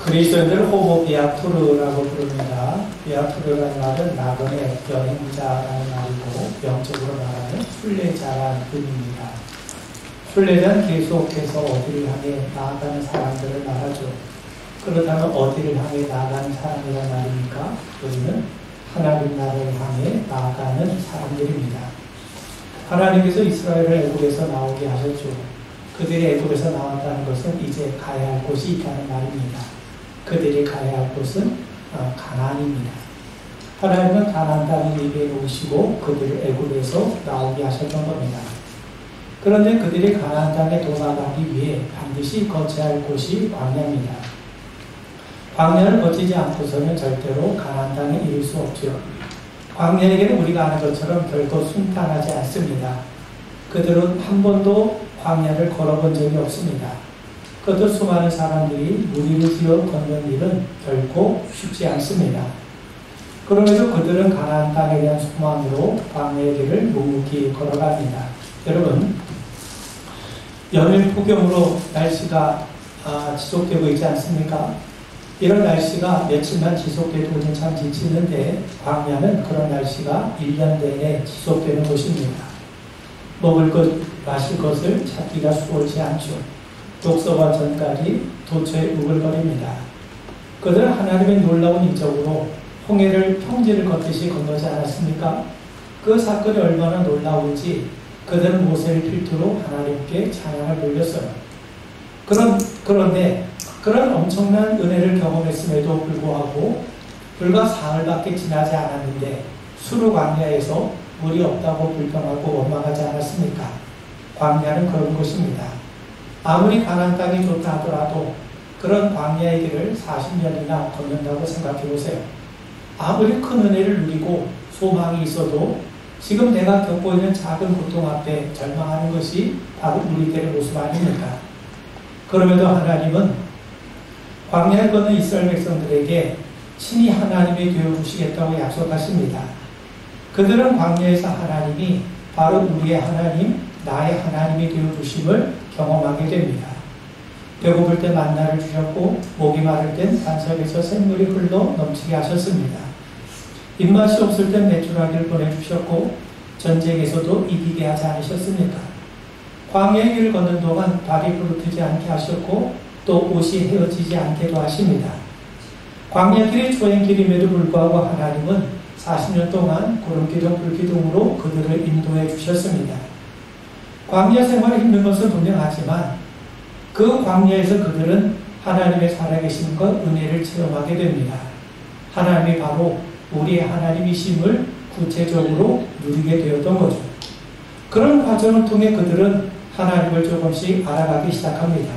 그리스도인들을 호모 비아토르라고 부릅니다. 비아토르라는 말은 나그네, 여행자라는 말이고 영적으로 말하면 순례자라는 의미입니다. 순례자는 계속해서 어디를 향해 나아가는 사람들을 말하죠. 그렇다면 어디를 향해 나아가는 사람이란 말입니까? 우리는 하나님 나라를 향해 나아가는 사람들입니다. 하나님께서 이스라엘을 애굽에서 나오게 하셨죠. 그들이 애굽에서 나왔다는 것은 이제 가야 할 곳이 있다는 말입니다. 그들이 가야 할 곳은 가나안입니다. 하나님은 가나안 땅을 예비해 놓으시고 그들을 애굽에서 나오게 하셨던 겁니다. 그런데 그들이 가나안 땅에 도달하기 위해 반드시 거쳐야 할 곳이 광야입니다. 광야를 거치지 않고서는 절대로 가나안 땅에 이를 수 없죠. 광야에게는 우리가 아는 것처럼 결코 순탄하지 않습니다. 그들은 한 번도 광야를 걸어본 적이 없습니다. 그것도 수많은 사람들이 무리를 지어 걷는 일은 결코 쉽지 않습니다. 그러면서 그들은 가나안 땅에 대한 소망으로 광야의 길을 묵묵히 걸어갑니다. 여러분, 연일 폭염으로 날씨가 지속되고 있지 않습니까? 이런 날씨가 며칠만 지속돼도 우리는 참 지치는데 광야는 그런 날씨가 1년 내내 지속되는 곳입니다. 먹을 것, 마실 것을 찾기가 수월치 않죠. 독서와 전갈이 도처에 우글거립니다. 그들은 하나님의 놀라운 이적으로 홍해를 평지를 걷듯이 건너지 않았습니까? 그 사건이 얼마나 놀라운지 그들은 모세를 필두로 하나님께 찬양을 돌렸어요. 그런데 그런 엄청난 은혜를 경험했음에도 불구하고 불과 사흘밖에 지나지 않았는데 수르 광야에서 물이 없다고 불평하고 원망하지 않았습니까? 광야는 그런 곳입니다. 아무리 가나안 땅이 좋다 하더라도 그런 광야의 길을 40년이나 걷는다고 생각해 보세요. 아무리 큰 은혜를 누리고 소망이 있어도 지금 내가 겪고 있는 작은 고통 앞에 절망하는 것이 바로 우리들의 모습 아닙니까? 그럼에도 하나님은 광야를 걷는 이스라엘 백성들에게 친히 하나님이 되어주시겠다고 약속하십니다. 그들은 광야에서 하나님이 바로 우리의 하나님, 나의 하나님이 되어주심을 경험하게 됩니다. 배고플 때 만나를 주셨고 목이 마를 땐 반석에서 샘물이 흘러 넘치게 하셨습니다. 입맛이 없을 땐 메추라기를 보내주셨고 전쟁에서도 이기게 하지 않으셨습니까? 광야의 길을 걷는 동안 발이 부르트지 않게 하셨고 또 옷이 헤어지지 않게도 하십니다. 광야길이 초행길임에도 불구하고 하나님은 40년 동안 구름기둥 불기둥으로 그들을 인도해 주셨습니다. 광야 생활이 힘든 것은 분명하지만 그 광야에서 그들은 하나님의 살아계심과 은혜를 체험하게 됩니다. 하나님이 바로 우리의 하나님이심을 구체적으로 누리게 되었던 거죠. 그런 과정을 통해 그들은 하나님을 조금씩 알아가기 시작합니다.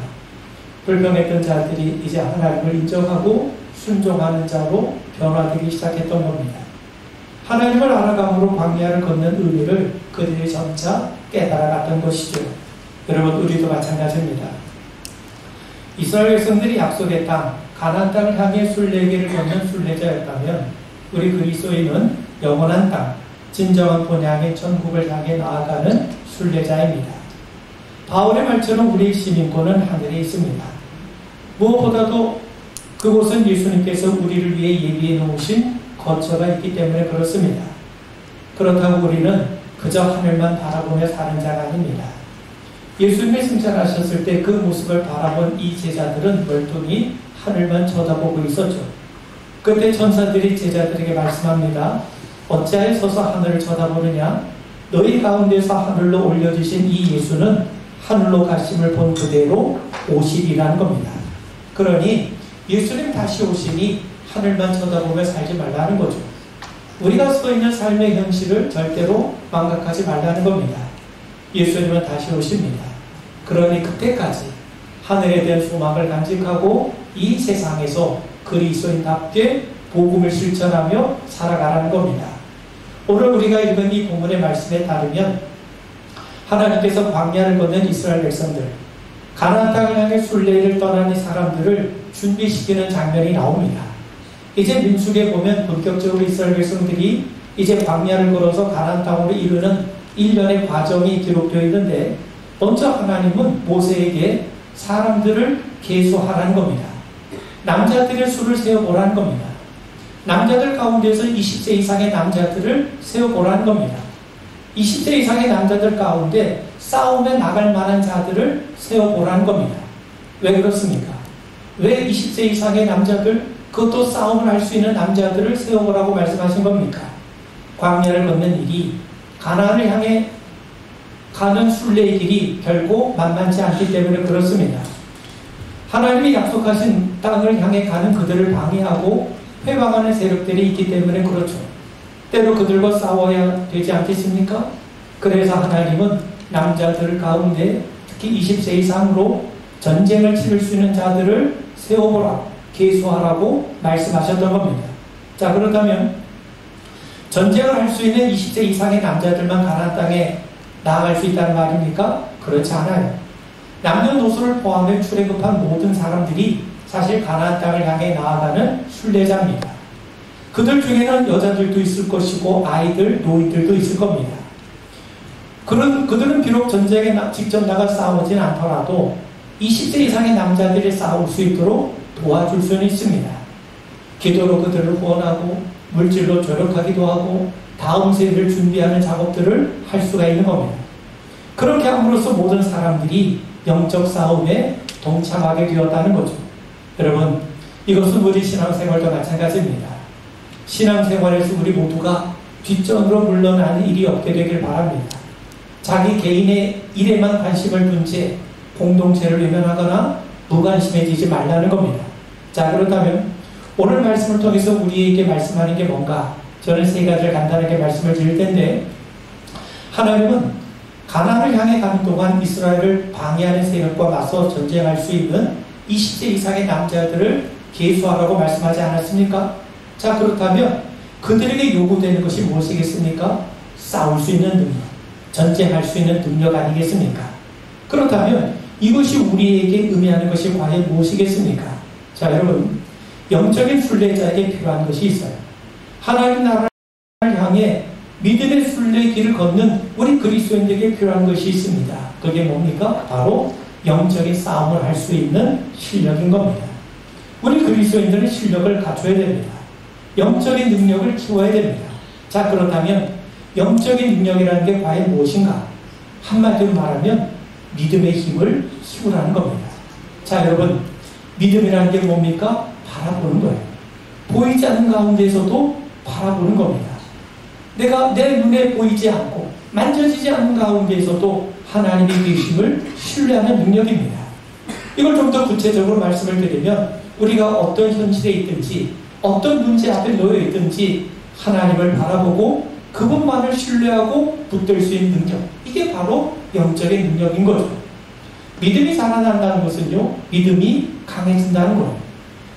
불평했던 자들이 이제 하나님을 인정하고 순종하는 자로 변화되기 시작했던 겁니다. 하나님을 알아감으로 광야를 걷는 의미를 그들이 점차 깨달아갔던 것이죠. 여러분, 우리도 마찬가지입니다. 이스라엘 백성들이 약속의 땅, 가나안 땅을 향해 순례길을 걷는 순례자였다면 우리 그리스도인은 영원한 땅, 진정한 본향의 천국을 향해 나아가는 순례자입니다. 바울의 말처럼 우리의 시민권은 하늘에 있습니다. 무엇보다도 그곳은 예수님께서 우리를 위해 예비해 놓으신 거처가 있기 때문에 그렇습니다. 그렇다고 우리는 그저 하늘만 바라보며 사는 자가 아닙니다. 예수님이 승천하셨을 때 그 모습을 바라본 이 제자들은 멀뚱히 하늘만 쳐다보고 있었죠. 그때 천사들이 제자들에게 말씀합니다. 어찌하여 서서 하늘을 쳐다보느냐? 너희 가운데서 하늘로 올려주신 이 예수는 하늘로 가심을 본 그대로 오시리라는 겁니다. 그러니 예수님 다시 오시니 하늘만 쳐다보며 살지 말라는 거죠. 우리가 서 있는 삶의 현실을 절대로 망각하지 말라는 겁니다. 예수님은 다시 오십니다. 그러니 그때까지 하늘에 대한 소망을 간직하고 이 세상에서 그리스도인답게 복음을 실천하며 살아가라는 겁니다. 오늘 우리가 읽은 이 본문의 말씀에 따르면 하나님께서 광야를 걷는 이스라엘 백성들, 가나안 땅을 향해 순례를 떠난 이 사람들을 준비시키는 장면이 나옵니다. 이제 민수기에 보면 본격적으로 이스라엘 백성들이 이제 광야를 걸어서 가나안 땅으로 이르는 일련의 과정이 기록되어 있는데 먼저 하나님은 모세에게 사람들을 계수하라는 겁니다. 남자들의 수를 세어보라는 겁니다. 남자들 가운데서 20세 이상의 남자들을 세어보라는 겁니다. 20세 이상의 남자들 가운데 싸움에 나갈 만한 자들을 세워보라는 겁니다. 왜 그렇습니까? 왜 20세 이상의 남자들, 그것도 싸움을 할 수 있는 남자들을 세워보라고 말씀하신 겁니까? 광야를 걷는 일이 가나안을 향해 가는 순례의 길이 결코 만만치 않기 때문에 그렇습니다. 하나님이 약속하신 땅을 향해 가는 그들을 방해하고 회방하는 세력들이 있기 때문에 그렇죠. 때로 그들과 싸워야 되지 않겠습니까? 그래서 하나님은 남자들 가운데 특히 20세 이상으로 전쟁을 치를 수 있는 자들을 세워보라, 계수하라고 말씀하셨던 겁니다. 자, 그렇다면 전쟁을 할 수 있는 20세 이상의 남자들만 가나안 땅에 나아갈 수 있다는 말입니까? 그렇지 않아요. 남녀노소를 포함해 출애굽한 모든 사람들이 사실 가나안 땅을 향해 나아가는 순례자입니다. 그들 중에는 여자들도 있을 것이고 아이들, 노인들도 있을 겁니다. 그들은 비록 전쟁에 직접 나가 싸우진 않더라도 20세 이상의 남자들이 싸울 수 있도록 도와줄 수는 있습니다. 기도로 그들을 후원하고 물질로 조력하기도 하고 다음 세대를 준비하는 작업들을 할 수가 있는 겁니다. 그렇게 함으로써 모든 사람들이 영적 싸움에 동참하게 되었다는 거죠. 여러분, 이것은 우리 신앙생활도 마찬가지입니다. 신앙생활에서 우리 모두가 뒷전으로 물러나는 일이 없게 되길 바랍니다. 자기 개인의 일에만 관심을 둔 채 공동체를 외면하거나 무관심해지지 말라는 겁니다. 자, 그렇다면 오늘 말씀을 통해서 우리에게 말씀하는 게 뭔가, 저는 세 가지를 간단하게 말씀을 드릴 텐데, 하나님은 가나안을 향해 가는 동안 이스라엘을 방해하는 세력과 맞서 전쟁할 수 있는 20세 이상의 남자들을 계수하라고 말씀하지 않았습니까? 자, 그렇다면 그들에게 요구되는 것이 무엇이겠습니까? 싸울 수 있는 능력, 전쟁할 수 있는 능력 아니겠습니까? 그렇다면 이것이 우리에게 의미하는 것이 과연 무엇이겠습니까? 자, 여러분, 영적인 순례자에게 필요한 것이 있어요. 하나님 나라를 향해 믿음의 순례 길을 걷는 우리 그리스도인들에게 필요한 것이 있습니다. 그게 뭡니까? 바로 영적인 싸움을 할 수 있는 실력인 겁니다. 우리 그리스도인들은 실력을 갖춰야 됩니다. 영적인 능력을 키워야 됩니다. 자, 그렇다면 영적인 능력이라는 게 과연 무엇인가? 한마디로 말하면 믿음의 힘을 키우라는 겁니다. 자, 여러분, 믿음이라는 게 뭡니까? 바라보는 거예요. 보이지 않는 가운데서도 바라보는 겁니다. 내가 내 눈에 보이지 않고 만져지지 않는 가운데에서도 하나님의 계심을 신뢰하는 능력입니다. 이걸 좀 더 구체적으로 말씀을 드리면 우리가 어떤 현실에 있든지 어떤 문제 앞에 놓여 있든지 하나님을 바라보고 그분만을 신뢰하고 붙들 수 있는 능력, 이게 바로 영적인 능력인 거죠. 믿음이 자라난다는 것은요, 믿음이 강해진다는 거예요.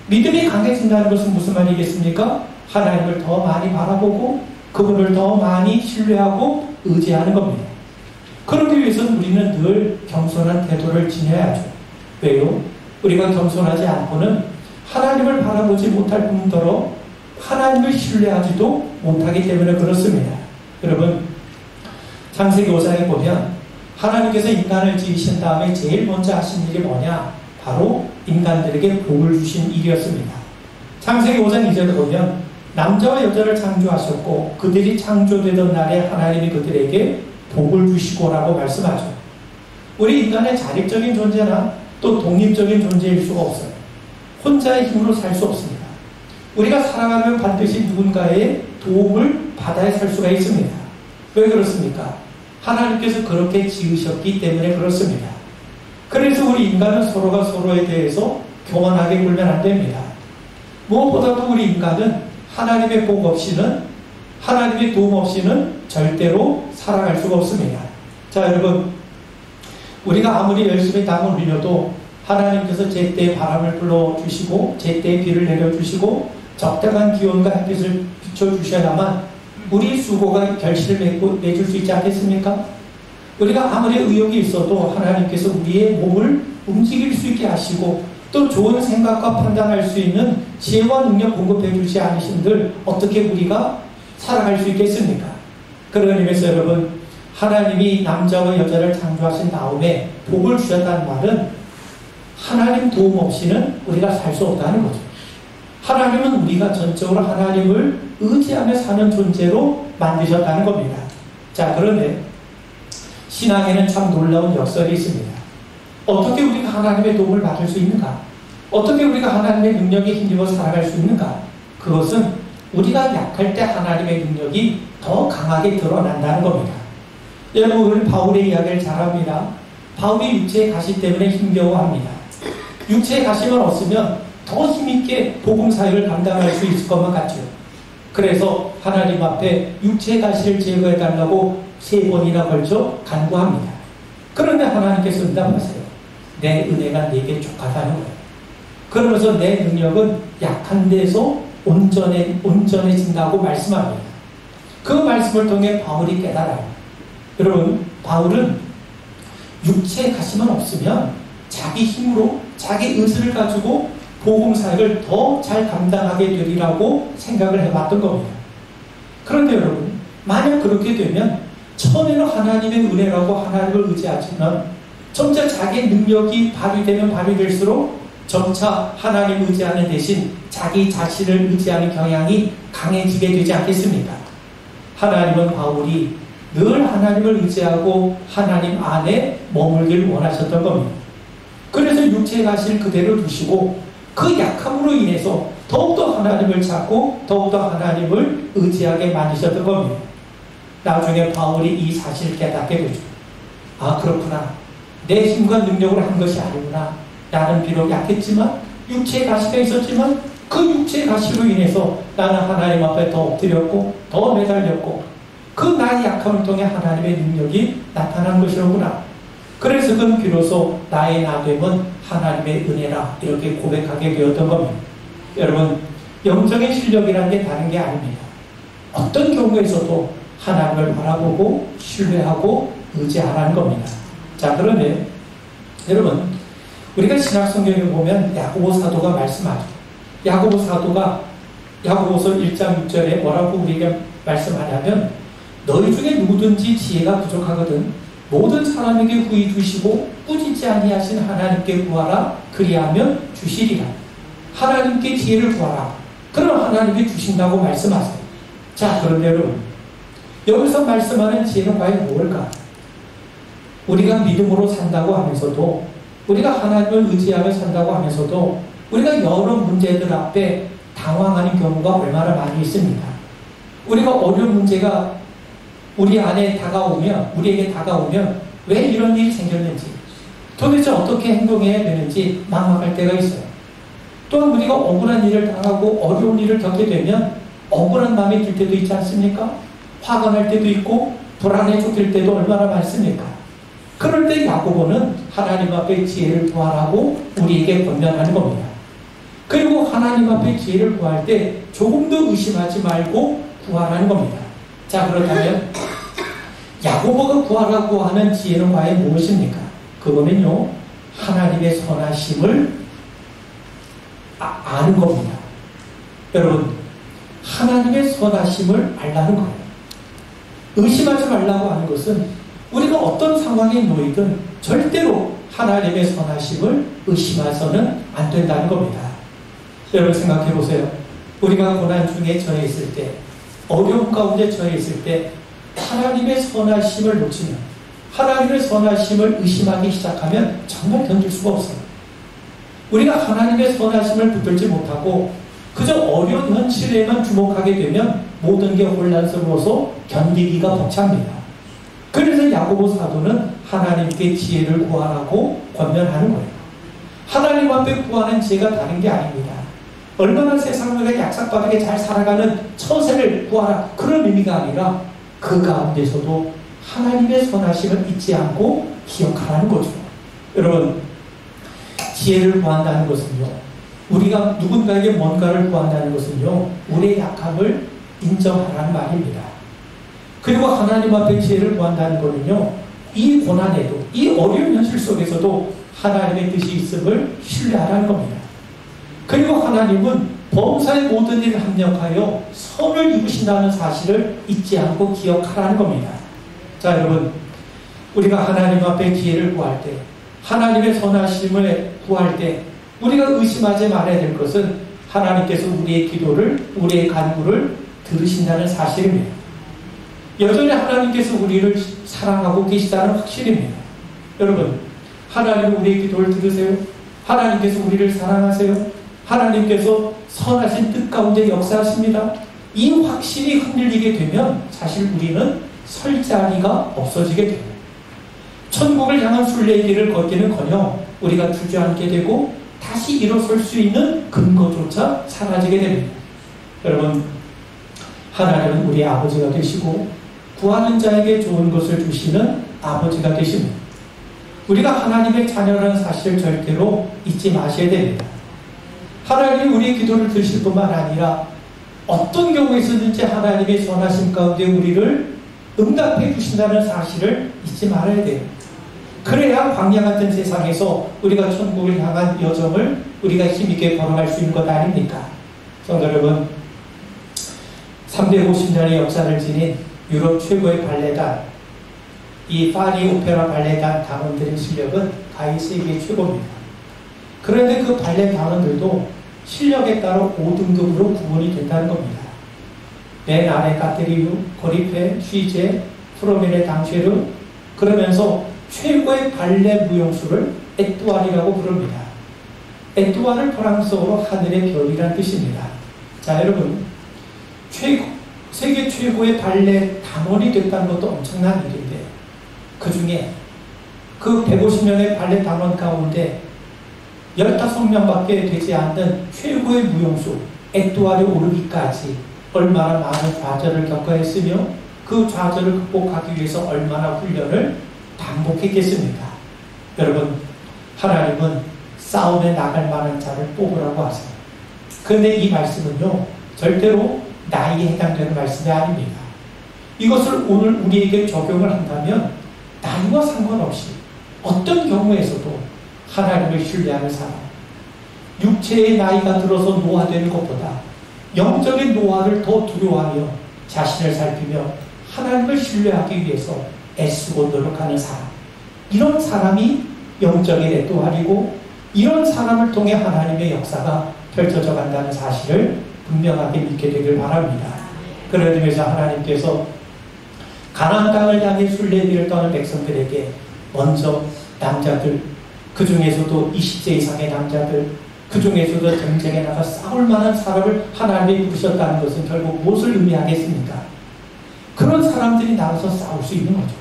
믿음이 강해진다는 것은 무슨 말이겠습니까? 하나님을 더 많이 바라보고 그분을 더 많이 신뢰하고 의지하는 겁니다. 그러기 위해서는 우리는 늘 겸손한 태도를 지녀야죠. 왜요? 우리가 겸손하지 않고는 하나님을 바라보지 못할 뿐더러 하나님을 신뢰하지도 못하기 때문에 그렇습니다. 여러분, 창세기 5장에 보면 하나님께서 인간을 지으신 다음에 제일 먼저 하신 일이 뭐냐? 바로 인간들에게 복을 주신 일이었습니다. 창세기 5장 2절을 보면 남자와 여자를 창조하셨고 그들이 창조되던 날에 하나님이 그들에게 복을 주시고라고 말씀하죠. 우리 인간의 자립적인 존재나 또 독립적인 존재일 수가 없어요. 혼자의 힘으로 살 수 없습니다. 우리가 살아가면 반드시 누군가의 도움을 받아야 살 수가 있습니다. 왜 그렇습니까? 하나님께서 그렇게 지으셨기 때문에 그렇습니다. 그래서 우리 인간은 서로가 서로에 대해서 교만하게 굴면 안 됩니다. 무엇보다도 우리 인간은 하나님의 복 없이는, 하나님의 도움 없이는 절대로 살아갈 수가 없습니다. 자, 여러분, 우리가 아무리 열심히 땀을 흘려도 하나님께서 제때에 바람을 불러주시고 제때에 비를 내려주시고 적당한 기온과 햇빛을 비춰주셔야만 우리 수고가 결실을 맺을 수 있지 않겠습니까? 우리가 아무리 의욕이 있어도 하나님께서 우리의 몸을 움직일 수 있게 하시고 또 좋은 생각과 판단할 수 있는 지혜와 능력 공급해 주지 않으신들 어떻게 우리가 살아갈 수 있겠습니까? 그런 의미에서 여러분, 하나님이 남자와 여자를 창조하신 다음에 복을 주셨다는 말은 하나님 도움 없이는 우리가 살 수 없다는 거죠. 하나님은 우리가 전적으로 하나님을 의지하며 사는 존재로 만드셨다는 겁니다. 자, 그런데 신앙에는 참 놀라운 역설이 있습니다. 어떻게 우리가 하나님의 도움을 받을 수 있는가? 어떻게 우리가 하나님의 능력에 힘입어 살아갈 수 있는가? 그것은 우리가 약할 때 하나님의 능력이 더 강하게 드러난다는 겁니다. 여러분, 우리는 바울의 이야기를 잘 합니다. 바울이 육체의 가시 때문에 힘겨워합니다. 육체의 가시만 없으면 더 힘있게 복음 사역을 감당할 수 있을 것만 같죠. 그래서 하나님 앞에 육체의 가시를 제거해달라고 3번이나 걸쳐 간구합니다. 그런데 하나님께서 응답하세요. 내 은혜가 네게 족하다는 거예요. 그러면서 내 능력은 약한 데서 온전해진다고 말씀합니다. 그 말씀을 통해 바울이 깨달아요. 여러분, 바울은 육체의 가시만 없으면 자기 힘으로 자기 의지를 가지고 복음 사역을 더 잘 감당하게 되리라고 생각을 해봤던 겁니다. 그런데 여러분, 만약 그렇게 되면 처음에는 하나님의 은혜라고 하나님을 의지하지만 점차 자기 능력이 발휘되면 발휘될수록 점차 하나님 의지하는 대신 자기 자신을 의지하는 경향이 강해지게 되지 않겠습니까? 하나님은 바울이 늘 하나님을 의지하고 하나님 안에 머물기를 원하셨던 겁니다. 그래서 육체의 가시를 그대로 두시고 그 약함으로 인해서 더욱더 하나님을 찾고 더욱더 하나님을 의지하게 만드셨던 겁니다. 나중에 바울이 이 사실을 깨닫게 되죠. 아, 그렇구나. 내 힘과 능력으로 한 것이 아니구나. 나는 비록 약했지만 육체의 가시가 있었지만 그 육체의 가시로 인해서 나는 하나님 앞에 더 엎드렸고 더 매달렸고 그 나의 약함을 통해 하나님의 능력이 나타난 것이로구나. 그래서 그는 비로소 나의 나됨은 하나님의 은혜라 이렇게 고백하게 되었던 겁니다. 여러분, 영적인 실력이라는 게 다른 게 아닙니다. 어떤 경우에서도 하나님을 바라보고 신뢰하고 의지하라는 겁니다. 자, 그런데 여러분, 우리가 신약성경에 보면 야고보 사도가 말씀하죠. 야고보 사도가 야고보서 1장 6절에 뭐라고 우리에게 말씀하냐면 너희 중에 누구든지 지혜가 부족하거든 모든 사람에게 후히 두시고 꾸짖지 아니하신 하나님께 구하라. 그리하면 주시리라. 하나님께 지혜를 구하라. 그럼 하나님이 주신다고 말씀하세요. 자, 그런데 여러분, 여기서 말씀하는 지혜는 과연 무엇일까? 우리가 믿음으로 산다고 하면서도 우리가 하나님을 의지하며 산다고 하면서도 우리가 여러 문제들 앞에 당황하는 경우가 얼마나 많이 있습니까? 우리가 어려운 문제가 우리 안에 다가오면, 우리에게 다가오면 왜 이런 일이 생겼는지, 도대체 어떻게 행동해야 되는지 막막할 때가 있어요. 또한 우리가 억울한 일을 당하고 어려운 일을 겪게 되면 억울한 마음이 들 때도 있지 않습니까? 화가 날 때도 있고 불안해 쫓길 때도 얼마나 많습니까? 그럴 때 야고보는 하나님 앞에 지혜를 구하라고 우리에게 권면하는 겁니다. 그리고 하나님 앞에 지혜를 구할 때 조금 더 의심하지 말고 구하라는 겁니다. 자, 그렇다면 야고보가 구하라고 하는 지혜는 과연 무엇입니까? 그거는요, 하나님의 선하심을 아는 겁니다. 여러분, 하나님의 선하심을 알라는 거예요. 의심하지 말라고 하는 것은 우리가 어떤 상황에 놓이든 절대로 하나님의 선하심을 의심해서는 안 된다는 겁니다. 여러분, 생각해 보세요. 우리가 고난 중에 처해 있을 때, 어려움 가운데 처해 있을 때 하나님의 선하심을 놓치면, 하나님의 선하심을 의심하기 시작하면 정말 견딜 수가 없어요. 우리가 하나님의 선하심을 붙들지 못하고 그저 어려운 현실에만 주목하게 되면 모든 게 혼란스러워서 견디기가 벅찹니다. 그래서 야고보 사도는 하나님께 지혜를 구하라고 권면하는 거예요. 하나님 앞에 구하는 지혜가 다른 게 아닙니다. 얼마나 세상을 약삭빠르게 잘 살아가는 처세를 구하라, 그런 의미가 아니라 그 가운데서도 하나님의 선하심을 잊지 않고 기억하라는 거죠. 여러분, 지혜를 구한다는 것은요, 우리가 누군가에게 뭔가를 구한다는 것은요, 우리의 약함을 인정하라는 말입니다. 그리고 하나님 앞에 지혜를 구한다는 것은요, 이 고난에도, 이 어려운 현실 속에서도 하나님의 뜻이 있음을 신뢰하라는 겁니다. 그리고 하나님은 범사의 모든 일을 합력하여 선을 이루신다는 사실을 잊지 않고 기억하라는 겁니다. 자, 여러분, 우리가 하나님 앞에 지혜를 구할 때, 하나님의 선하심을 구할 때 우리가 의심하지 말아야 될 것은 하나님께서 우리의 기도를, 우리의 간구를 들으신다는 사실입니다. 여전히 하나님께서 우리를 사랑하고 계시다는 확신입니다. 여러분, 하나님은 우리의 기도를 들으세요? 하나님께서 우리를 사랑하세요? 하나님께서 선하신 뜻 가운데 역사하십니다. 이 확신이 흔들리게 되면 사실 우리는 설 자리가 없어지게 됩니다. 천국을 향한 순례길을 걷기는커녕 우리가 주저앉게 되고 다시 일어설 수 있는 근거조차 사라지게 됩니다. 여러분, 하나님은 우리 아버지가 되시고 구하는 자에게 좋은 것을 주시는 아버지가 되십니다. 우리가 하나님의 자녀라는 사실을 절대로 잊지 마셔야 됩니다. 하나님이 우리의 기도를 들으실 뿐만 아니라 어떤 경우에서든지 하나님의 선하심 가운데 우리를 응답해 주신다는 사실을 잊지 말아야 돼요. 그래야 광야 같은 세상에서 우리가 천국을 향한 여정을 우리가 힘있게 걸어갈 수 있는 것 아닙니까? 성도 여러분, 350년의 역사를 지닌 유럽 최고의 발레단, 이 파리 오페라 발레단 단원들의 실력은 가히 세계 최고입니다. 그런데 그 발레 단원들도 실력에 따라 5등급으로 구분이 된다는 겁니다. 맨 아래 까테리유, 거리페, 쉬제, 프로메네 당쉐르, 그러면서 최고의 발레 무용수를 에뚜알이라고 부릅니다. 에뚜알은 프랑스어로 하늘의 별이라는 뜻입니다. 자, 여러분, 세계 최고의 발레 단원이 됐다는 것도 엄청난 일인데, 그 중에 그 150명의 발레 단원 가운데 15명밖에 되지 않는 최고의 무용수 에뚜알에 오르기까지 얼마나 많은 좌절을 겪어야 했으며 그 좌절을 극복하기 위해서 얼마나 훈련을 반복했겠습니까? 여러분, 하나님은 싸움에 나갈 만한 자를 뽑으라고 하세요. 그런데 이 말씀은요, 절대로 나이에 해당되는 말씀이 아닙니다. 이것을 오늘 우리에게 적용을 한다면 나이와 상관없이 어떤 경우에서도 하나님을 신뢰하는 사람, 육체의 나이가 들어서 노화되는 것보다 영적인 노화를 더 두려워하며 자신을 살피며 하나님을 신뢰하기 위해서 애쓰고 노력하는 사람, 이런 사람이 영적인 에뚜알이고 이런 사람을 통해 하나님의 역사가 펼쳐져 간다는 사실을 분명하게 믿게 되길 바랍니다. 그런 의미에서 하나님께서 가나안 땅을 향해 순례길을 떠는 백성들에게 먼저 남자들, 그 중에서도 20세 이상의 남자들, 그 중에서도 전쟁에 나가 싸울 만한 사람을 하나님이 부르셨다는 것은 결국 무엇을 의미하겠습니까? 그런 사람들이 나가서 싸울 수 있는 거죠.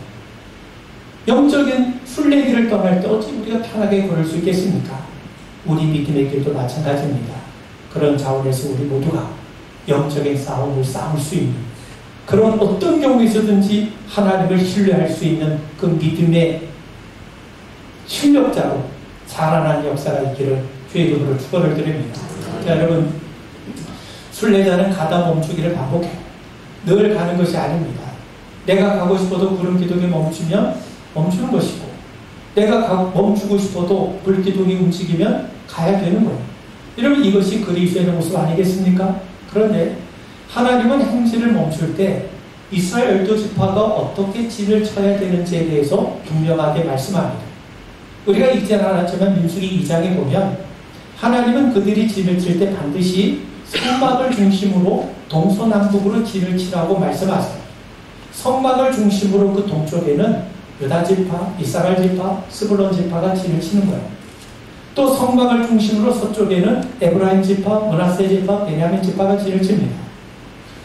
영적인 순례길을 떠날 때 어찌 우리가 편하게 걸을 수 있겠습니까? 우리 믿음의 길도 마찬가지입니다. 그런 차원에서 우리 모두가 영적인 싸움을 싸울 수 있는, 그런 어떤 경우에서든지 하나님을 신뢰할 수 있는 그 믿음의 실력자로 자라나는 역사가 있기를 주의 이름으로 축원을 드립니다. 자, 여러분, 순례자는 가다 멈추기를 반복해요. 늘 가는 것이 아닙니다. 내가 가고 싶어도 구름 기둥이 멈추면 멈추는 것이고, 내가 멈추고 싶어도 불 기둥이 움직이면 가야 되는 거예요. 여러분, 이것이 그리스도의 모습 아니겠습니까? 그런데 하나님은 행실을 멈출 때 이스라엘 12지파가 어떻게 진을 쳐야 되는지에 대해서 분명하게 말씀합니다. 우리가 읽지는 않았지만 민수기 2장에 보면 하나님은 그들이 진을 칠 때 반드시 성막을 중심으로 동서남북으로 진을 치라고 말씀하세요. 성막을 중심으로 그 동쪽에는 유다지파, 이사갈지파, 스불론지파가 진을 치는 거예요. 또 성막을 중심으로 서쪽에는 에브라임지파, 므낫세지파, 베냐민지파가 진을 칩니다.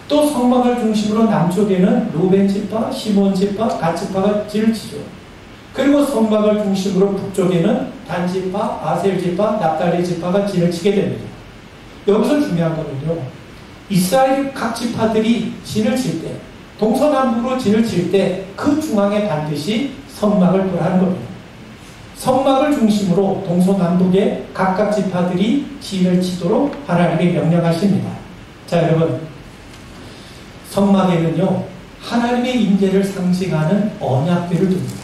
또 성막을 중심으로 남쪽에는 루벤지파, 시몬지파, 갓지파가 진을 치죠. 그리고 성막을 중심으로 북쪽에는 단지파, 아셀지파, 납달리지파가 진을 치게 됩니다. 여기서 중요한 거는요, 이스라엘 각 지파들이 진을 칠 때, 동서남북으로 진을 칠 때 그 중앙에 반드시 성막을 두라는 겁니다. 성막을 중심으로 동서남북의 각각 지파들이 진을 치도록 하나님이 명령하십니다. 자, 여러분, 성막에는요, 하나님의 임재를 상징하는 언약궤를 둡니다.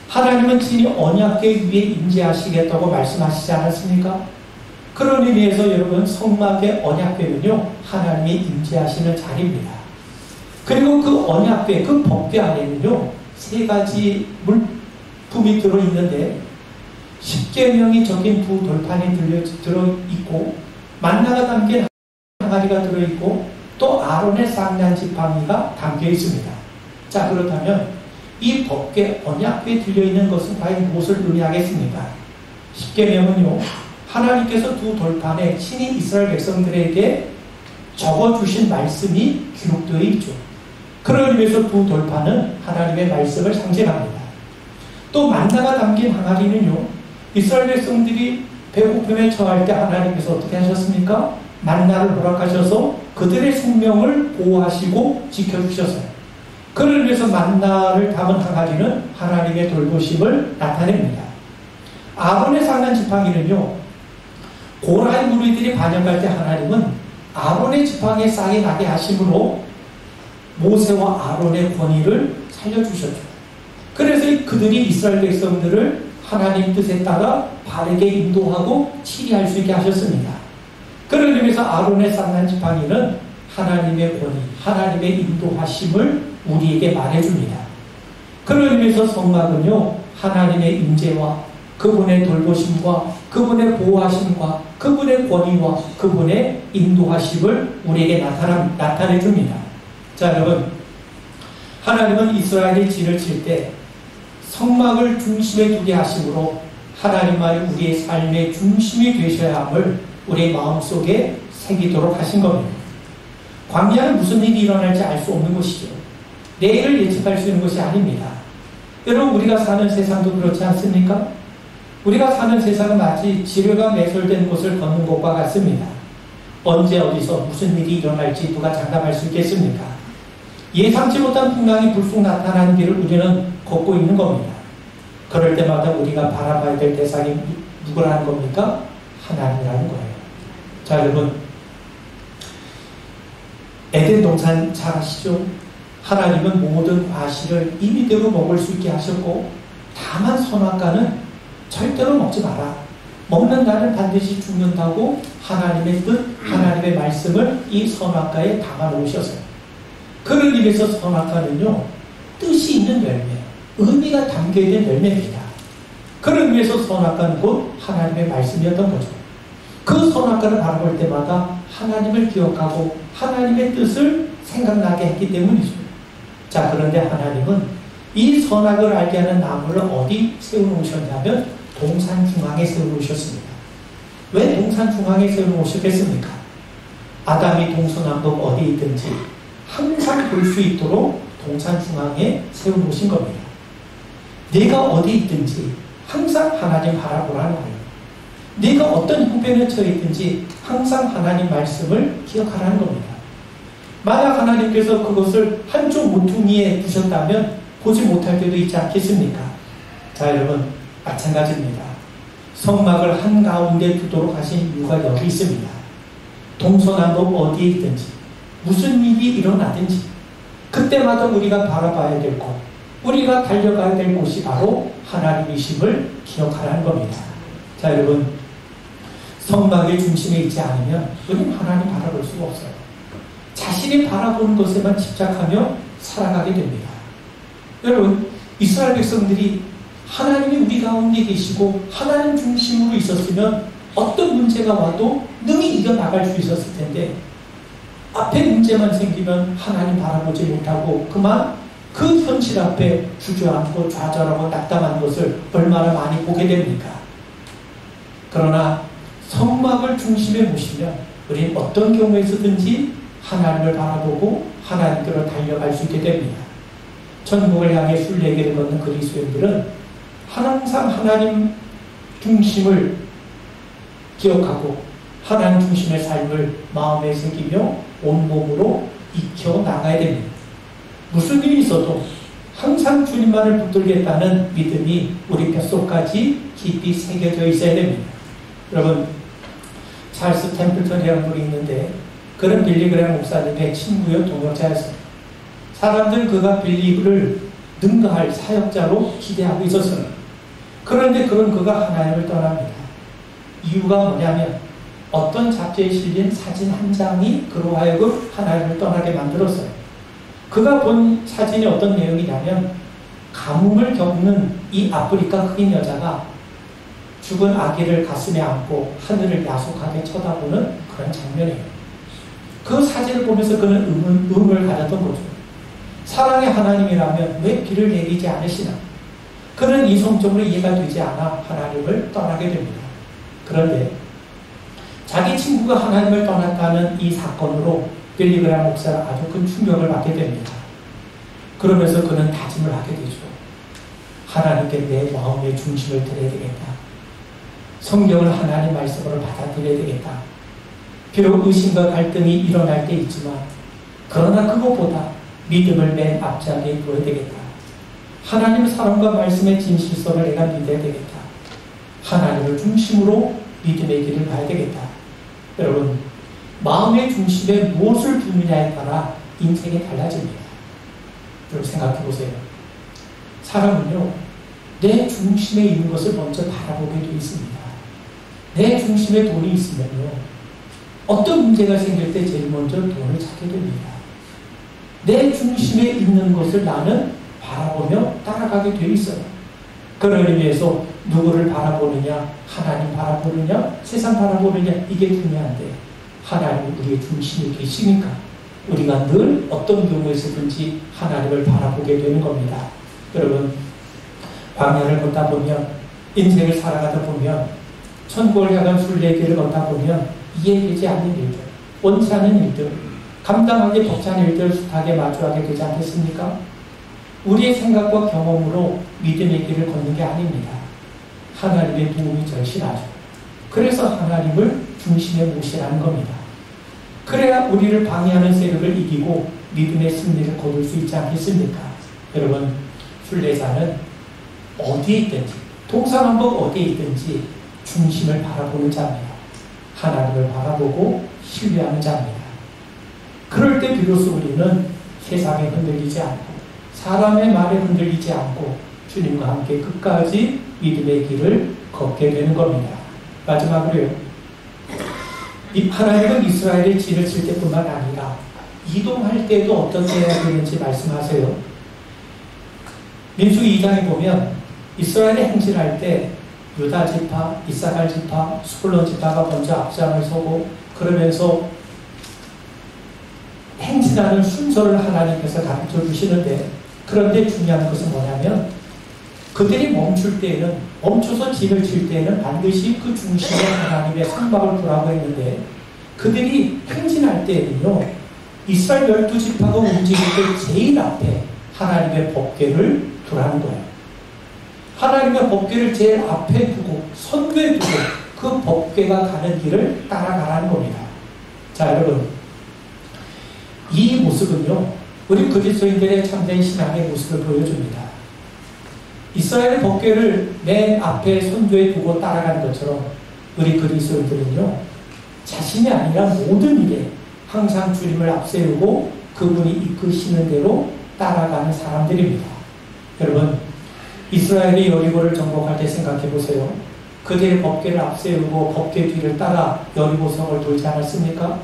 하나님은 친히 언약궤 위에 임재하시겠다고 말씀하시지 않았습니까? 그런 의미에서 여러분, 성막의 언약궤는요, 하나님이 임재하시는 자리입니다. 그리고 그 언약궤, 그 법궤 안에는요, 세 가지 물품이 들어있는데, 십계명이 적힌 두 돌판이 들어있고 만나가 담긴 항아리가 들어있고 또 아론의 쌍난 지팡이가 담겨 있습니다. 자, 그렇다면 이 법궤 언약궤에 들려있는 것은 과연 무엇을 의미하겠습니까? 십계명은요, 하나님께서 두 돌판에 친히 이스라엘 백성들에게 적어주신 말씀이 기록되어 있죠. 그런 의미에서 두 돌판은 하나님의 말씀을 상징합니다. 또 만나가 담긴 항아리는요, 이스라엘 백성들이 배고픔에 처할 때 하나님께서 어떻게 하셨습니까? 만나를 허락하셔서 그들의 생명을 보호하시고 지켜주셨어요. 그런 의미에서 만나를 담은 항아리는 하나님의 돌보심을 나타냅니다. 아론의 쌍난 지팡이는요, 고라의 무리들이 반역할 때 하나님은 아론의 지팡이에 싹이 나게 하심으로 모세와 아론의 권위를 살려주셨죠. 그래서 그들이 이스라엘 백성들을 하나님 뜻에 따라 바르게 인도하고 치리할 수 있게 하셨습니다. 그런 의미에서 아론의 쌍난 지팡이는 하나님의 권위, 하나님의 인도하심을 우리에게 말해줍니다. 그런 의미에서 성막은요, 하나님의 임재와 그분의 돌보심과 그분의 보호하심과 그분의 권위와 그분의 인도하심을 우리에게 나타내줍니다. 자, 여러분, 하나님은 이스라엘이 진을 칠 때 성막을 중심에 두게 하심으로 하나님만이 우리의 삶의 중심이 되셔야 함을 우리의 마음속에 새기도록 하신 겁니다. 광야는 무슨 일이 일어날지 알 수 없는 것이죠. 내일을 예측할 수 있는 것이 아닙니다. 여러분, 우리가 사는 세상도 그렇지 않습니까? 우리가 사는 세상은 마치 지뢰가 매설된 곳을 걷는 것과 같습니다. 언제 어디서 무슨 일이 일어날지 누가 장담할 수 있겠습니까? 예상치 못한 풍랑이 불쑥 나타나는 길을 우리는 걷고 있는 겁니다. 그럴 때마다 우리가 바라봐야 될 대상이 누구라는 겁니까? 하나님이라는 거예요. 자, 여러분, 에덴 동산 잘 아시죠? 하나님은 모든 과실을 임의대로 먹을 수 있게 하셨고, 다만 선악과는 절대로 먹지 마라. 먹는 날은 반드시 죽는다고 하나님의 뜻, 하나님의 말씀을 이 선악과에 담아 놓으셨어요. 그를 위해서 선악과는요, 뜻이 있는 열매, 의미가 담겨있는 열매입니다. 그를 위해서 선악과는 곧 하나님의 말씀이었던 거죠. 그 선악과를 바라볼 때마다 하나님을 기억하고 하나님의 뜻을 생각나게 했기 때문이죠. 자, 그런데 하나님은 이 선악을 알게 하는 나무를 어디 세워놓으셨냐면 동산 중앙에 세워놓으셨습니다. 왜 동산 중앙에 세워놓으셨겠습니까? 아담이 동서남북 어디에 있든지 항상 볼 수 있도록 동산 중앙에 세워놓으신 겁니다. 내가 어디 있든지 항상 하나님 바라보라는 거예요. 내가 어떤 형편에 처해 있든지 항상 하나님 말씀을 기억하라는 겁니다. 만약 하나님께서 그것을 한쪽 모퉁이에 두셨다면 보지 못할 때도 있지 않겠습니까? 자, 여러분, 마찬가지입니다. 성막을 한가운데 두도록 하신 이유가 여기 있습니다. 동서남북 어디에 있든지 무슨 일이 일어나든지 그때마다 우리가 바라봐야 될 것, 우리가 달려가야 될 곳이 바로 하나님이심을 기억하라는 겁니다. 자, 여러분, 성막의 중심에 있지 않으면 우리는 하나님 바라볼 수가 없어요. 자신이 바라보는 것에만 집착하며 살아가게 됩니다. 여러분, 이스라엘 백성들이 하나님이 우리 가운데 계시고 하나님 중심으로 있었으면 어떤 문제가 와도 능히 이겨나갈 수 있었을 텐데 앞에 문제만 생기면 하나님 바라보지 못하고 그만 그 현실 앞에 주저앉고 좌절하고 낙담한 것을 얼마나 많이 보게 됩니까? 그러나 성막을 중심에 모시면 우리는 어떤 경우에서든지 하나님을 바라보고 하나님께로 달려갈 수 있게 됩니다. 천국을 향해 순례길을 걷는 그리스도인들은 항상 하나님 중심을 기억하고 하나님 중심의 삶을 마음에 새기며 온몸으로 익혀 나가야 됩니다. 무슨 일이 있어도 항상 주님만을 붙들겠다는 믿음이 우리 뱃속까지 깊이 새겨져 있어야 됩니다. 여러분, 찰스 템플턴이라는 분이 있는데 그런 빌리그램 목사님의 친구요 동역자였습니다. 사람들은 그가 빌리를 능가할 사역자로 기대하고 있었어요. 그런데 그런 그가 하나님을 떠납니다. 이유가 뭐냐면 어떤 잡지에 실린 사진 한 장이 그로 하여금 하나님을 떠나게 만들었어요. 그가 본 사진이 어떤 내용이냐면 가뭄을 겪는 이 아프리카 흑인 여자가 죽은 아기를 가슴에 안고 하늘을 야속하게 쳐다보는 그런 장면이에요. 그 사진을 보면서 그는 의문을 가졌던 거죠. 사랑의 하나님이라면 왜 비를 내리지 않으시나? 그는 이성적으로 이해가 되지 않아 하나님을 떠나게 됩니다. 그런데 자기 친구가 하나님을 떠났다는 이 사건으로 빌리 그레이엄 목사는 아주 큰 충격을 받게 됩니다. 그러면서 그는 다짐을 하게 되죠. 하나님께 내 마음의 중심을 드려야 되겠다. 성경을 하나님 말씀으로 받아들여야 되겠다. 비록 의심과 갈등이 일어날 때 있지만 그러나 그것보다 믿음을 맨 앞자리에 둬야 되겠다. 하나님 사랑과 말씀의 진실성을 내가 믿어야 되겠다. 하나님을 중심으로 믿음의 길을 가야 되겠다. 여러분, 마음의 중심에 무엇을 두느냐에 따라 인생이 달라집니다. 여러분 생각해 보세요. 사람은요, 내 중심에 있는 것을 먼저 바라보게 되어 있습니다. 내 중심에 돈이 있으면요, 어떤 문제가 생길 때 제일 먼저 돈을 찾게 됩니다. 내 중심에 있는 것을 나는 바라보며 따라가게 되어 있어요. 그런 의미에서 누구를 바라보느냐, 하나님 바라보느냐, 세상 바라보느냐, 이게 중요한데 하나님은 우리의 중심에 계시니까 우리가 늘 어떤 경우에서든지 하나님을 바라보게 되는 겁니다. 여러분, 광야를 걷다 보면, 인생을 살아가다 보면, 천국을 향한 순례길을 걷다 보면 이해되지 않는 일들, 원치 않는 일들, 감당하기 벅찬 일들 숱하게 마주하게 되지 않겠습니까? 우리의 생각과 경험으로 믿음의 길을 걷는 게 아닙니다. 하나님의 도움이 절실하죠. 그래서 하나님을 중심에 모시라는 겁니다. 그래야 우리를 방해하는 세력을 이기고 믿음의 승리를 거둘 수 있지 않겠습니까? 여러분, 순례자는 어디에 있든지, 동서남북 어디에 있든지 중심을 바라보는 자입니다. 하나님을 바라보고 신뢰하는 자입니다. 그럴 때 비로소 우리는 세상에 흔들리지 않고 사람의 말에 흔들리지 않고 주님과 함께 끝까지 믿음의 길을 걷게 되는 겁니다. 마지막으로요, 하나님은 이스라엘의 진을 칠 때뿐만 아니라 이동할 때도 어떻게 해야 되는지 말씀하세요. 민수기 2장에 보면 이스라엘의 행진할 때 유다 지파, 이사갈 지파, 스불론 지파가 먼저 앞장을 서고 그러면서 행진하는 순서를 하나님께서 가르쳐 주시는데, 그런데 중요한 것은 뭐냐면 그들이 멈출 때에는, 멈춰서 진을 칠 때에는 반드시 그 중심에 하나님의 성막을 두라고 했는데, 그들이 행진할 때에는요, 이스라엘 12지파가 움직일 때 제일 앞에 하나님의 법궤를 두라는 거예요. 하나님의 법궤를 제일 앞에 두고 선두에 두고 그 법궤가 가는 길을 따라가라는 겁니다. 자, 여러분, 이 모습은요, 우리 그리스도인들의 참된 신앙의 모습을 보여줍니다. 이스라엘의 법궤를 맨 앞에 선두에 두고 따라가는 것처럼 우리 그리스도인들은요, 자신이 아니라 모든 일에 항상 주님을 앞세우고 그분이 이끄시는 대로 따라가는 사람들입니다. 여러분, 이스라엘이 여리고를 정복할 때 생각해 보세요. 그들의 법궤를 앞세우고 법궤 뒤를 따라 여리고성을 돌지 않았습니까?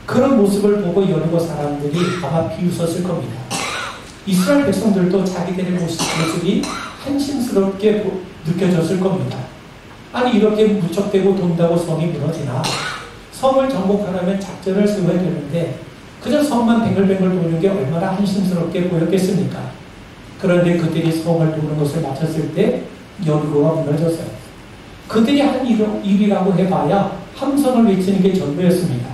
그런 모습을 보고 여리고 사람들이 아마 비웃었을 겁니다. 이스라엘 백성들도 자기들의 모습이 한심스럽게 느껴졌을 겁니다. 아니, 이렇게 무척대고 돈다고 성이 무너지나? 성을 정복하려면 작전을 세워야 되는데 그저 성만 뱅글뱅글 도는 게 얼마나 한심스럽게 보였겠습니까? 그런데 그들이 성을 도는 것을 마쳤을 때 여리고가 무너졌어요. 그들이 한 일이라고 해봐야 함성을 외치는 게 전부였습니다.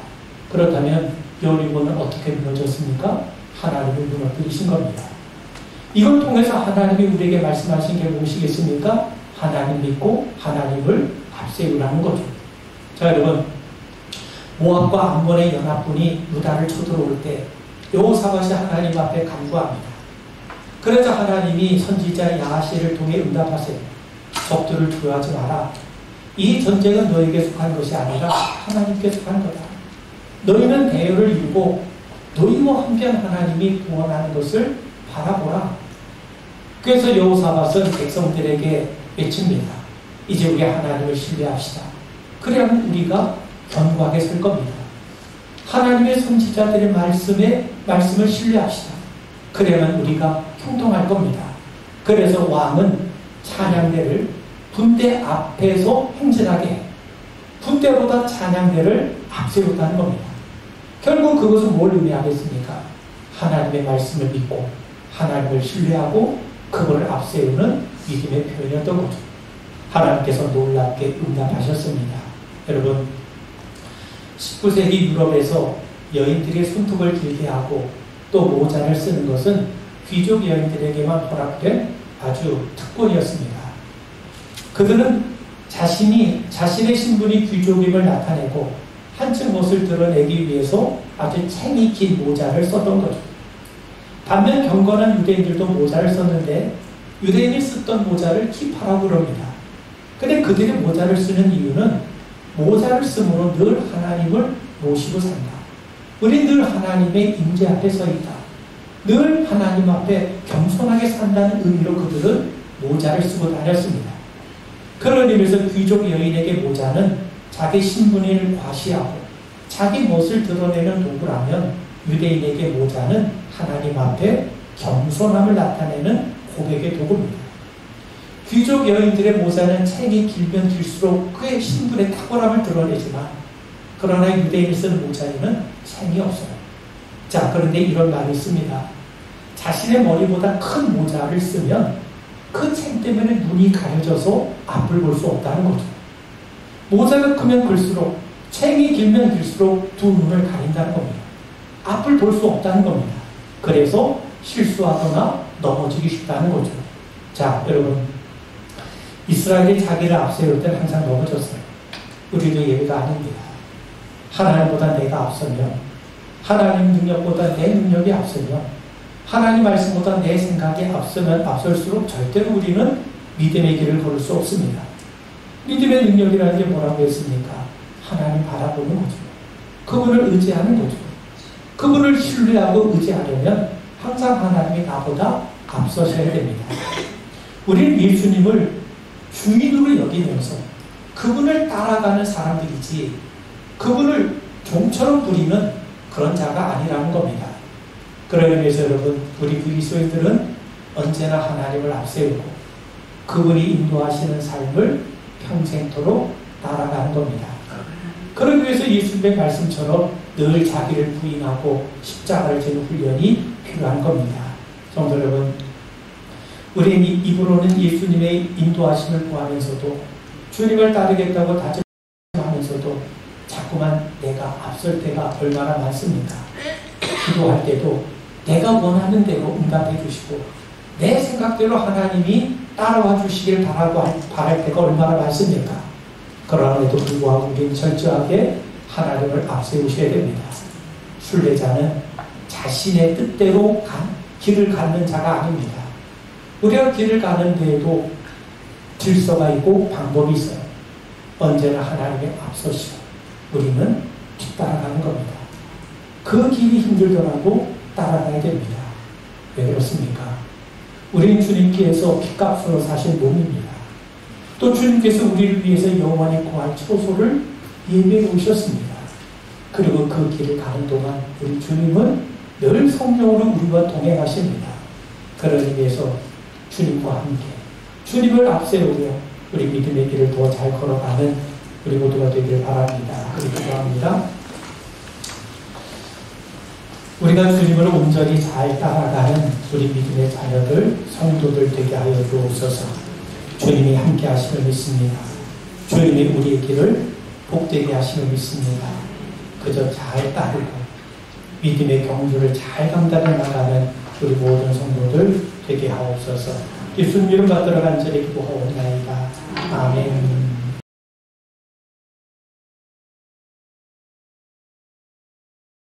그렇다면 여리고는 어떻게 무너졌습니까? 하나님이 무너뜨리신 겁니다. 이걸 통해서 하나님이 우리에게 말씀하신 게 무엇이겠습니까? 하나님 믿고 하나님을 앞세우라는 거죠. 자, 여러분, 모압과 암몬의 연합군이 유다를 쳐들어올 때 여호사밧이 하나님 앞에 간구합니다. 그래서 하나님이 선지자 야하시를 통해 응답하세요. 적들을 두려워하지 마라. 이 전쟁은 너에게 속한 것이 아니라 하나님께 속한 거다. 너희는 대열을 이루고 너희와 함께한 하나님이 구원하는 것을 바라보라. 그래서 여호사밧은 백성들에게 외칩니다. 이제 우리 하나님을 신뢰합시다. 그래야만 우리가 견고하게 설 겁니다. 하나님의 선지자들의 말씀을 신뢰합시다. 그래야만 우리가 형통할 겁니다. 그래서 왕은 찬양대를 분대 앞에서 행진하게 해. 분대보다 찬양대를 앞세웠다는 겁니다. 결국 그것은 뭘 의미하겠습니까? 하나님의 말씀을 믿고 하나님을 신뢰하고 그걸 앞세우는 믿음의 표현이었던 거죠. 하나님께서 놀랍게 응답하셨습니다. 여러분, 19세기 유럽에서 여인들의 손톱을 길게 하고 또 모자를 쓰는 것은 귀족 여인들에게만 허락된 아주 특권이었습니다. 그들은 자신의 신분이 귀족임을 나타내고 한층 멋을 드러내기 위해서 아주 챙이 긴 모자를 썼던 거죠. 반면 경건한 유대인들도 모자를 썼는데 유대인이 쓰던 모자를 키파라고 그럽니다. 근데 그들이 모자를 쓰는 이유는 모자를 쓰므로 늘 하나님을 모시고 산다. 우리 늘 하나님의 임재 앞에 서 있다. 늘 하나님 앞에 겸손하게 산다는 의미로 그들은 모자를 쓰고 다녔습니다. 그런 의미에서 귀족 여인에게 모자는 자기 신분을 과시하고 자기 멋을 드러내는 도구라면 유대인에게 모자는 하나님 앞에 겸손함을 나타내는 고백의 도구입니다. 귀족 여인들의 모자는 챙이 길면 길수록 그의 신분의 탁월함을 드러내지만 그러나 유대인이 쓰는 모자에는 챙이 없어요. 자, 그런데 이런 말이 있습니다. 자신의 머리보다 큰 모자를 쓰면 그 챙 때문에 눈이 가려져서 앞을 볼 수 없다는 거죠. 모자가 크면 클수록 챙이 길면 길수록 두 눈을 가린다는 겁니다. 앞을 볼 수 없다는 겁니다. 그래서 실수하거나 넘어지기 쉽다는 거죠. 자, 여러분, 이스라엘이 자기를 앞세울 때 항상 넘어졌어요. 우리도 예외가 아닙니다. 하나님보다 내가 앞서면, 하나님 능력보다 내 능력이 앞서면, 하나님 말씀보다 내 생각이 앞설수록 절대로 우리는 믿음의 길을 걸을 수 없습니다. 믿음의 능력이라는 게 뭐라고 했습니까? 하나님 바라보는 거죠. 그분을 의지하는 거죠. 그분을 신뢰하고 의지하려면 항상 하나님이 나보다 앞서셔야 됩니다. 우리는 예수님을 주인으로 여기면서 그분을 따라가는 사람들이지 그분을 종처럼 부리는 그런 자가 아니라는 겁니다. 그런 의미에서 여러분, 우리 그리스도인들은 언제나 하나님을 앞세우고 그분이 인도하시는 삶을 평생토록 따라가는 겁니다. 그러기 위해서 예수님의 말씀처럼 늘 자기를 부인하고 십자가를 지는 훈련이 필요한 겁니다. 성도 여러분, 우리는 입으로는 예수님의 인도하심을 구하면서도 주님을 따르겠다고 다짐하면서도 자꾸만 내가 앞설 때가 얼마나 많습니까? 기도할 때도 내가 원하는 대로 응답해 주시고 내 생각대로 하나님이 따라와 주시길 바랄 때가 얼마나 많습니까? 그러나에도 불구하고 우리는 철저하게 하나님을 앞세우셔야 됩니다. 순례자는 자신의 뜻대로 길을 가는 자가 아닙니다. 우리가 길을 가는 데에도 질서가 있고 방법이 있어요. 언제나 하나님의 앞서시고 우리는 뒤따라가는 겁니다. 그 길이 힘들더라도 따라가야 됩니다. 왜 그렇습니까? 우리는 주님께서 핏값으로 사신 몸입니다. 또 주님께서 우리를 위해서 영원히 구할 초소를 예비해 놓으셨습니다. 그리고 그 길을 가는 동안 우리 주님은 늘 성령으로 우리와 동행하십니다. 그런 의미에서 주님과 함께 주님을 앞세우며 우리 믿음의 길을 더 잘 걸어가는 우리 모두가 되기를 바랍니다. 그리고 기도합니다. 우리가 주님을 온전히 잘 따라가는 우리 믿음의 자녀들, 성도들 되게 하여 주옵소서. 주님이 함께 하심을 믿습니다. 주님이 우리의 길을 복되게 하심을 믿습니다. 그저 잘 따르고 믿음의 경주를 잘 감당해 나가는 우리 모든 성도들 되게 하옵소서. 예수님 이름 받들어 간절히 기도하옵나이다. 아멘.